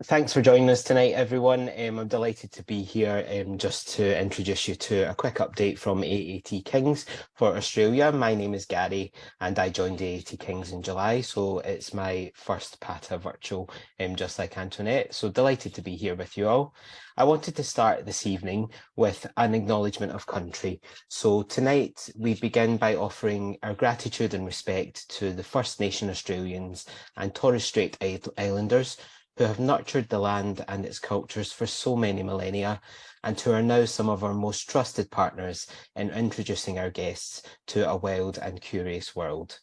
Thanks for joining us tonight, everyone. I'm delighted to be here just to introduce you to a quick update from AAT Kings for Australia. My name is Gary and I joined AAT Kings in July, so it's my first PATA virtual, just like Antoinette. So delighted to be here with you all. I wanted to start this evening with an acknowledgement of country. So tonight we begin by offering our gratitude and respect to the First Nation Australians and Torres Strait Islanders who have nurtured the land and its cultures for so many millennia, and who are now some of our most trusted partners in introducing our guests to a wild and curious world.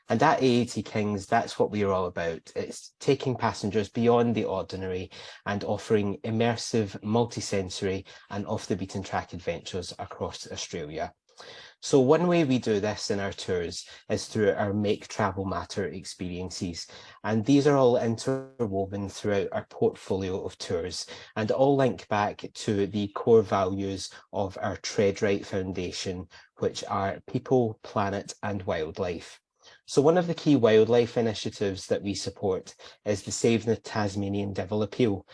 And at AAT Kings, that's what we're all about. It's taking passengers beyond the ordinary and offering immersive, multisensory and off-the-beaten-track adventures across Australia. So one way we do this in our tours is through our Make Travel Matter experiences. And these are all interwoven throughout our portfolio of tours and all link back to the core values of our Tread Right Foundation, which are people, planet and wildlife. So one of the key wildlife initiatives that we support is the Save the Tasmanian Devil Appeal.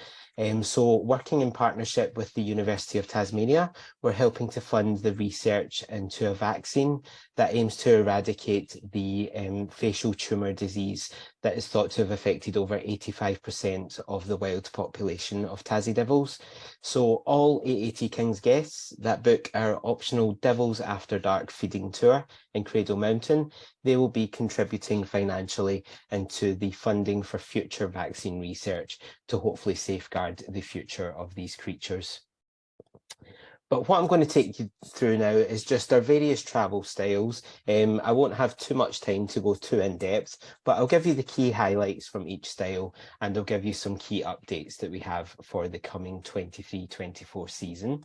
So working in partnership with the University of Tasmania, we're helping to fund the research into a vaccine that aims to eradicate the facial tumour disease that is thought to have affected over 85% of the wild population of Tassie devils. So all AAT Kings guests that book our optional Devils After Dark feeding tour in Cradle Mountain, they will be contributing financially into the funding for future vaccine research to hopefully safeguard the future of these creatures. But what I'm going to take you through now is just our various travel styles. I won't have too much time to go too in depth, but I'll give you the key highlights from each style and I'll give you some key updates that we have for the coming 23-24 season.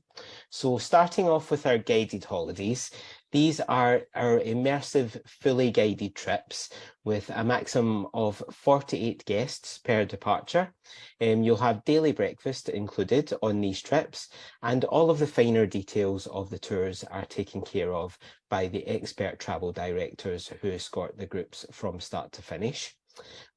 So starting off with our guided holidays, these are our immersive, fully guided trips with a maximum of 48 guests per departure. You'll have daily breakfast included on these trips, and all of the finer details of the tours are taken care of by the expert travel directors who escort the groups from start to finish.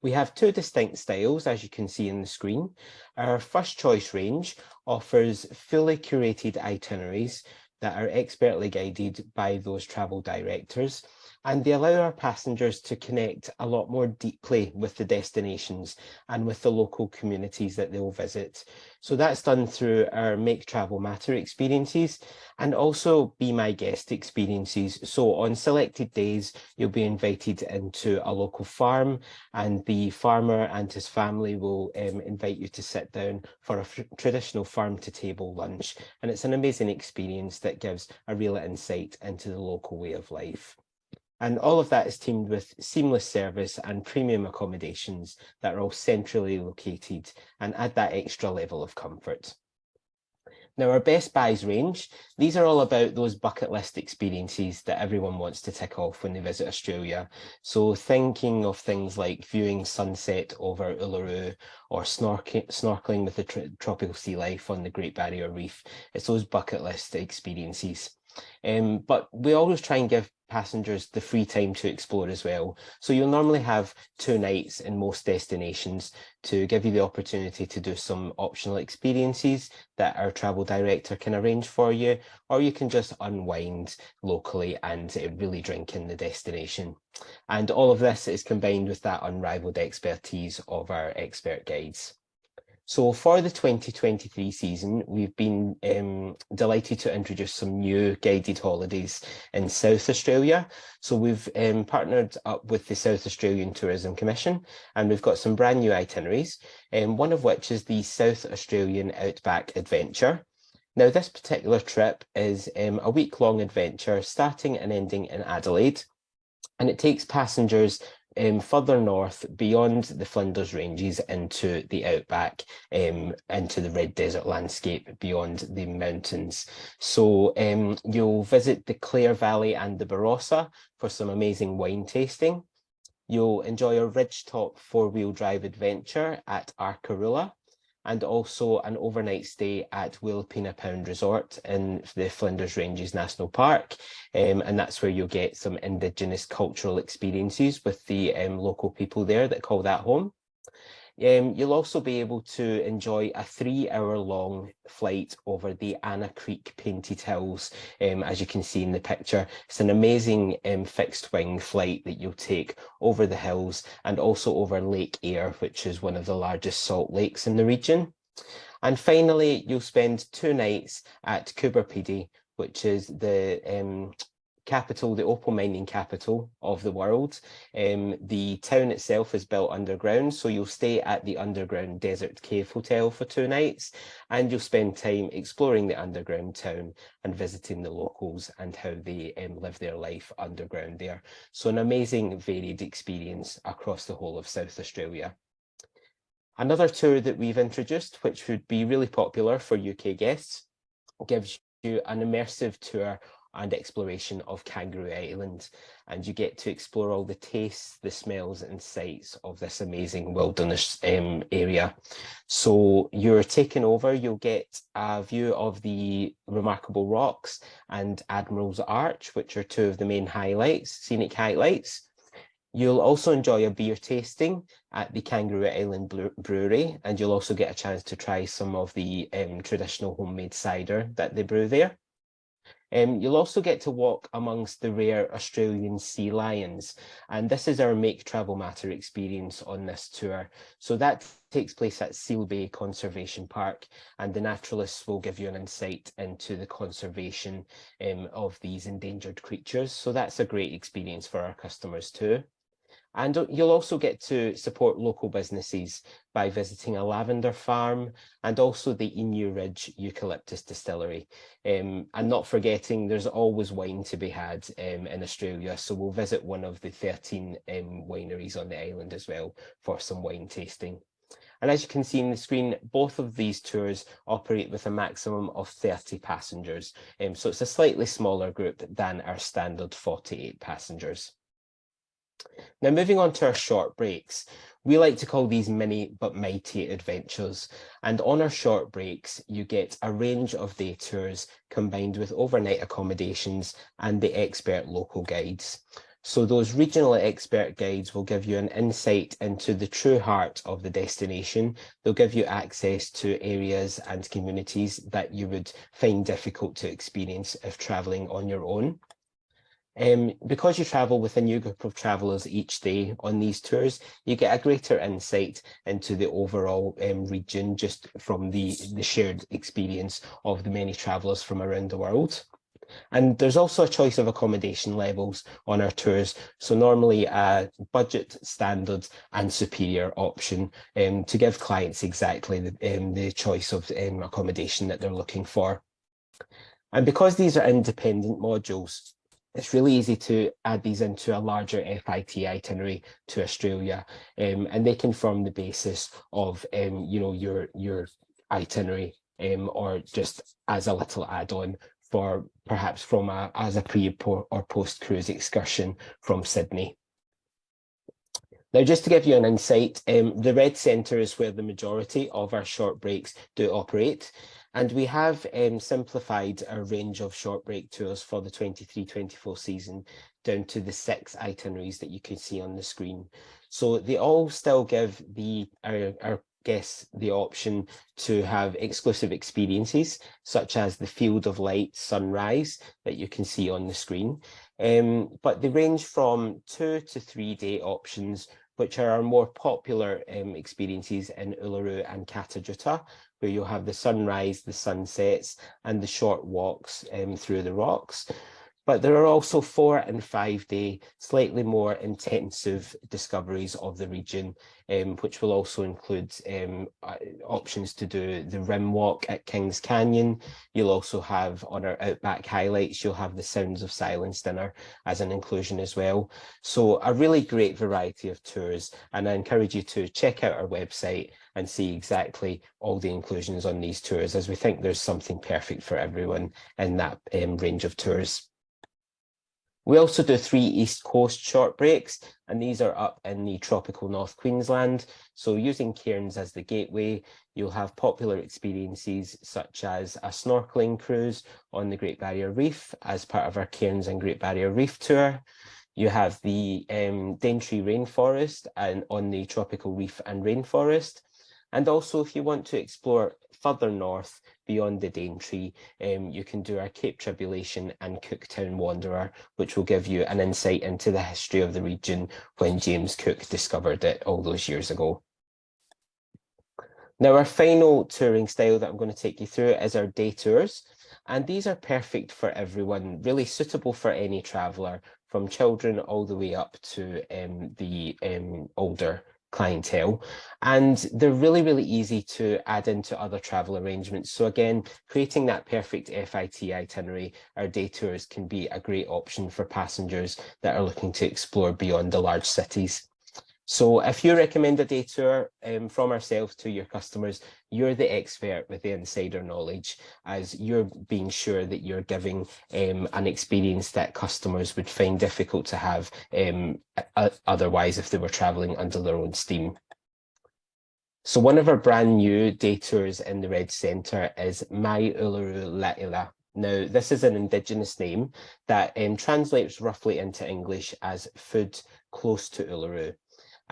We have two distinct styles, as you can see on the screen. Our first choice range offers fully curated itineraries that are expertly guided by those travel directors, and they allow our passengers to connect a lot more deeply with the destinations and with the local communities that they'll visit. So that's done through our Make Travel Matter experiences and also Be My Guest experiences. So on selected days, you'll be invited into a local farm and the farmer and his family will invite you to sit down for a traditional farm to table lunch. And it's an amazing experience that gives a real insight into the local way of life. And all of that is teamed with seamless service and premium accommodations that are all centrally located and add that extra level of comfort. Now, our best buys range, these are all about those bucket list experiences that everyone wants to tick off when they visit Australia. So thinking of things like viewing sunset over Uluru or snorkeling with the tropical sea life on the Great Barrier Reef, it's those bucket list experiences. But we always try and give passengers the free time to explore as well. So you'll normally have 2 nights in most destinations to give you the opportunity to do some optional experiences that our travel director can arrange for you, or you can just unwind locally and really drink in the destination. And all of this is combined with that unrivaled expertise of our expert guides. So for the 2023 season, we've been delighted to introduce some new guided holidays in South Australia. So we've partnered up with the South Australian Tourism Commission, and we've got some brand new itineraries, one of which is the South Australian Outback Adventure. Now, this particular trip is a week-long adventure starting and ending in Adelaide, and it takes passengers further north beyond the Flinders Ranges into the outback, into the Red Desert landscape beyond the mountains. So you'll visit the Clare Valley and the Barossa for some amazing wine tasting. You'll enjoy a ridgetop 4-wheel drive adventure at Arkaroola, and also an overnight stay at Willapina Pound Resort in the Flinders Ranges National Park. And that's where you'll get some Indigenous cultural experiences with the local people there that call that home. You'll also be able to enjoy a 3-hour-long flight over the Anna Creek Painted Hills, as you can see in the picture. It's an amazing fixed-wing flight that you'll take over the hills and also over Lake Eyre, which is one of the largest salt lakes in the region. And finally, you'll spend 2 nights at Coober, which is the capital, the opal mining capital of the world. The town itself is built underground, so you'll stay at the underground Desert Cave Hotel for 2 nights, and you'll spend time exploring the underground town and visiting the locals and how they live their life underground there. So an amazing varied experience across the whole of South Australia. Another tour that we've introduced, which would be really popular for UK guests, gives you an immersive tour and exploration of Kangaroo Island, and you get to explore all the tastes, the smells and sights of this amazing wilderness area. So you're taken over, you'll get a view of the Remarkable Rocks and Admiral's Arch, which are 2 of the main highlights, scenic highlights. You'll also enjoy a beer tasting at the Kangaroo Island Brewery, and you'll also get a chance to try some of the traditional homemade cider that they brew there. You'll also get to walk amongst the rare Australian sea lions, and this is our Make Travel Matter experience on this tour. So that takes place at Seal Bay Conservation Park, and the naturalists will give you an insight into the conservation of these endangered creatures. So that's a great experience for our customers too. And you'll also get to support local businesses by visiting a lavender farm and also the Emu Ridge Eucalyptus Distillery. And not forgetting, there's always wine to be had in Australia. So we'll visit one of the 13 wineries on the island as well for some wine tasting. And as you can see on the screen, both of these tours operate with a maximum of 30 passengers. So it's a slightly smaller group than our standard 48 passengers. Now, moving on to our short breaks, we like to call these mini but mighty adventures. And on our short breaks, you get a range of day tours combined with overnight accommodations and the expert local guides. So those regional expert guides will give you an insight into the true heart of the destination. They'll give you access to areas and communities that you would find difficult to experience if travelling on your own. Because you travel with a new group of travellers each day on these tours, you get a greater insight into the overall region just from the shared experience of the many travellers from around the world. And there's also a choice of accommodation levels on our tours. So normally a budget, standard and superior option to give clients exactly the choice of accommodation that they're looking for. And because these are independent modules, it's really easy to add these into a larger FIT itinerary to Australia, and they can form the basis of your itinerary, or just as a little add-on for perhaps from as a pre or post cruise excursion from Sydney. Now, just to give you an insight, the red centre is where the majority of our short breaks do operate. And we have simplified our range of short break tours for the 23-24 season down to the 6 itineraries that you can see on the screen. So they all still give our guests the option to have exclusive experiences, such as the Field of Light sunrise that you can see on the screen. But they range from 2 to 3 day options, which are our more popular experiences in Uluru and Katajuta, where you'll have the sunrise, the sunsets, and the short walks through the rocks. But there are also 4 and 5 day, slightly more intensive discoveries of the region, which will also include options to do the rim walk at Kings Canyon. You'll also have on our outback highlights, you'll have the Sounds of Silence dinner as an inclusion as well. So a really great variety of tours, and I encourage you to check out our website and see exactly all the inclusions on these tours, as we think there's something perfect for everyone in that range of tours. We also do 3 East Coast short breaks, and these are up in the tropical North Queensland. So using Cairns as the gateway, you'll have popular experiences such as a snorkeling cruise on the Great Barrier Reef as part of our Cairns and Great Barrier Reef tour. You have the Daintree rainforest and on the tropical reef and rainforest. And also, if you want to explore further north beyond the Daintree, you can do our Cape Tribulation and Cooktown Wanderer, which will give you an insight into the history of the region when James Cook discovered it all those years ago. Now, our final touring style that I'm going to take you through is our day tours. And these are perfect for everyone, really suitable for any traveller, from children all the way up to the older clientele. And they're really, really easy to add into other travel arrangements. So again, creating that perfect FIT itinerary, our day tours can be a great option for passengers that are looking to explore beyond the large cities. So if you recommend a day tour from ourselves to your customers, you're the expert with the insider knowledge, as you're being sure that you're giving an experience that customers would find difficult to have otherwise if they were traveling under their own steam. So one of our brand new day tours in the Red Centre is Mai Uluru La'ila. Now, this is an Indigenous name that translates roughly into English as food close to Uluru.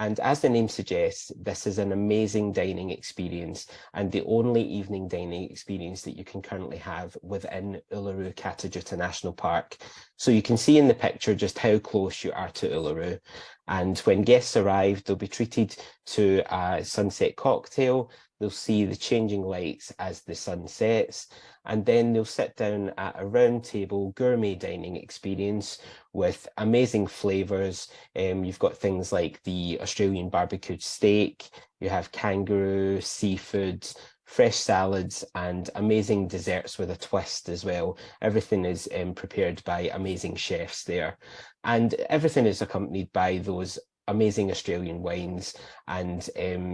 And as the name suggests, this is an amazing dining experience and the only evening dining experience that you can currently have within Uluru Katajuta National Park. So you can see in the picture just how close you are to Uluru. And when guests arrive, they'll be treated to a sunset cocktail. They'll see the changing lights as the sun sets, and then they'll sit down at a round table gourmet dining experience with amazing flavours. You've got things like the Australian barbecued steak, you have kangaroo, seafood, fresh salads, and amazing desserts with a twist as well. Everything is prepared by amazing chefs there. And everything is accompanied by those amazing Australian wines. And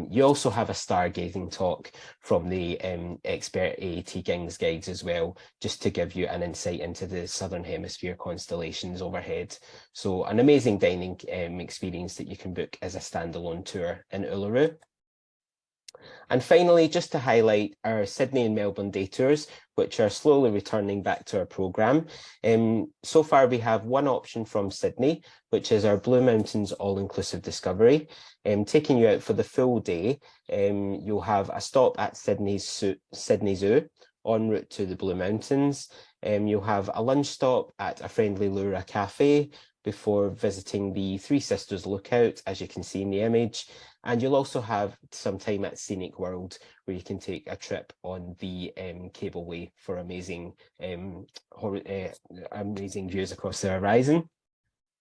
you also have a stargazing talk from the expert AAT Kings guides as well, just to give you an insight into the Southern Hemisphere constellations overhead. So an amazing dining experience that you can book as a standalone tour in Uluru. And finally, just to highlight our Sydney and Melbourne day tours, which are slowly returning back to our programme. So far, we have one option from Sydney, which is our Blue Mountains All-Inclusive Discovery. Taking you out for the full day, you'll have a stop at Sydney Zoo en route to the Blue Mountains. You'll have a lunch stop at a friendly Lura cafe before visiting the Three Sisters Lookout, as you can see in the image. And you'll also have some time at Scenic World, where you can take a trip on the cableway for amazing views across the horizon.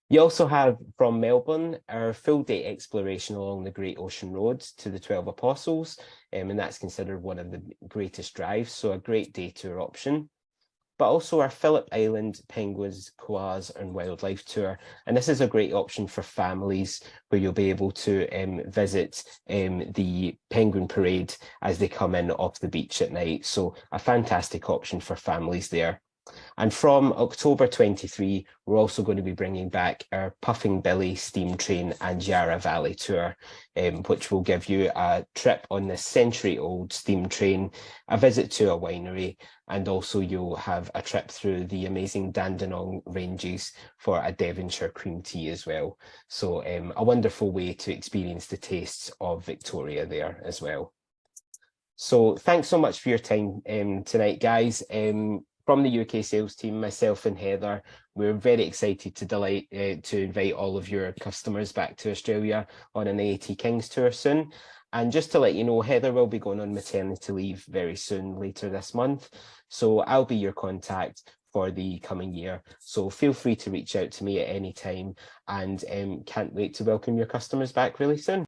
You also have from Melbourne our full day exploration along the Great Ocean Road to the 12 Apostles, and that's considered one of the greatest drives, so a great day tour option. But also our Phillip Island Penguins, Koalas and Wildlife Tour. And this is a great option for families where you'll be able to visit the penguin parade as they come in off the beach at night. So a fantastic option for families there. And from October 23, we're also going to be bringing back our Puffing Billy Steam Train and Yarra Valley Tour, which will give you a trip on this century-old steam train, a visit to a winery, and also you'll have a trip through the amazing Dandenong Ranges for a Devonshire cream tea as well. So a wonderful way to experience the tastes of Victoria there as well. So thanks so much for your time tonight, guys. From the UK sales team, myself and Heather, we're very excited to invite all of your customers back to Australia on an AAT Kings tour soon. And just to let you know, Heather will be going on maternity leave very soon, later this month. So I'll be your contact for the coming year. So feel free to reach out to me at any time, and can't wait to welcome your customers back really soon.